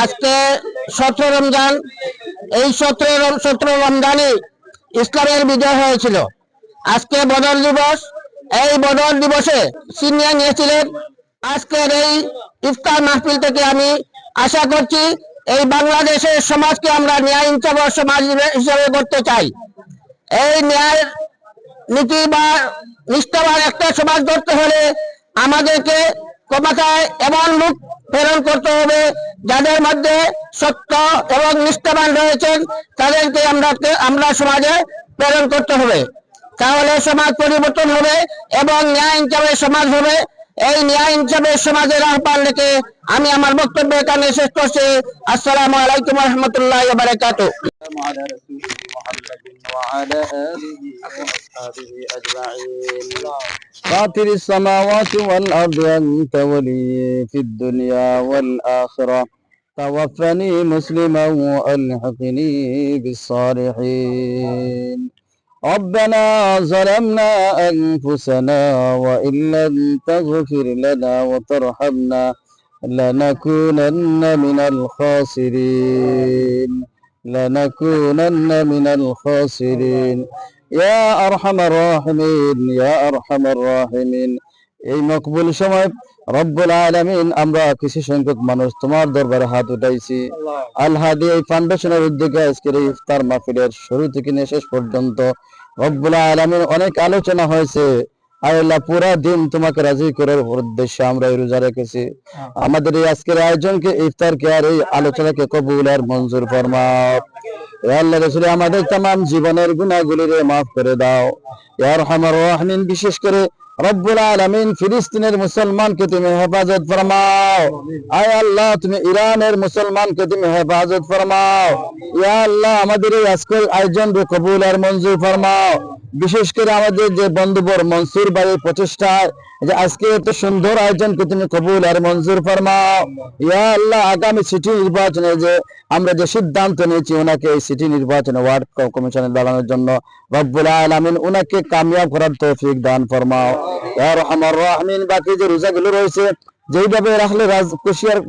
আজকে 17 রমজান। এই 17 রমজানে ইসলামের বিজয় হয়েছিল। আজকে বদর দিবস। এই বদর দিবসে ছিনিয়ে নিয়েছিলেন। আজকের এই ইফতার মাহফিল থেকে আমি আশা করছি এই বাংলাদেশের সমাজকে আমরা ন্যায় ইনসাফ সমাজ হিসেবে করতে চাই। এই ন্যায় নীতি বা নিষ্ঠাবান একটা সমাজ গড়তে হলে আমাদেরকে ক্ষমতায় এমন লোক প্রেরণ করতে হবে যাদের মধ্যে সত্য এবং নিষ্ঠাবান রয়েছেন, তাদেরকে আমরা সমাজে প্রেরণ করতে হবে। তাহলে সমাজ পরিবর্তন হবে এবং ন্যায় ইনসাফের সমাজ হবে। এই ন্যায় ইনসাফের সমাজের আহ্বান রেখে আমি আমার বক্তব্য এখানে শেষ করছি। আসসালামু আলাইকুম ওয়া রাহমাতুল্লাহি ওয়া বারাকাতুহু। على رسوله محمد وعلى آله وأصحابه أجمعين. فاطر السماوات والأرض أنت ولي في الدنيا والآخرة، توفني مسلما وألحقني بالصالحين. ربنا ظلمنا أنفسنا وإن لم تغفر لنا وترحمنا لنكونن من الخاسرين. يا أرحم الراحمين يا أرحم الراحمين. এই মকবুল সময় রব্বুল আলামিন আমরা কিছু সংখ্যক মানুষ তোমার দরবারে হাত উঠাইছি। আল হাদি এই ফাউন্ডেশনের উদ্যোগে আজকের এই ইফতার মাহফিলের শুরু থেকে নিয়ে শেষ পর্যন্ত রব্বুল আলামিন অনেক আলোচনা হয়েছে। আল্লাহ পুরা দিন তোমাকে রাজি করার উদ্দেশ্যে আমরা এই রোজা রেখেছি। আমাদের এই আজকের আয়োজনকে ইফতারকে আর এই আলোচনাকে কবুল আর মঞ্জুর ফরমাও। ইয়া আল্লাহ রাসূল আমাদের तमाम জীবনের গুনাহগুলিরে maaf করে দাও ইয়া আরহামার রাহিমিন। বিশেষ করে রব্বুল আলামিন ফিলিস্তিনের মুসলমানকে তুমি হেফাজত ফরমাও। আয় আল্লাহ তুমি ইরানের মুসলমানকে তুমি হেফাজত ফরমাও। ইয়া আল্লাহ আমাদের এই আজকের আয়োজনকে কবুল আর মঞ্জুর ফরমাও। বিশেষ করে আমাদের যে বন্ধুবর মনসুর ভাইয়ের প্রচেষ্টায় যে আজকে এত সুন্দর আয়োজনকে তুমি কবুল আর মঞ্জুর ফরমাও। ইয়া আল্লাহ আগামী সিটি নির্বাচনে যে আমরা যে সিদ্ধান্ত নিয়েছি ওনাকে এই সিটি নির্বাচনে ওয়ার্ড কমিশনে দাঁড়ানোর জন্য রব্বুল আলামিন ওনাকে কামিয়াব করার তৌফিক দান ফরমাও ইয়া আরহামার রাহিমিন। বাকি যে রোজাগুলো রয়েছে যেইভাবে রাখলে খুশি আর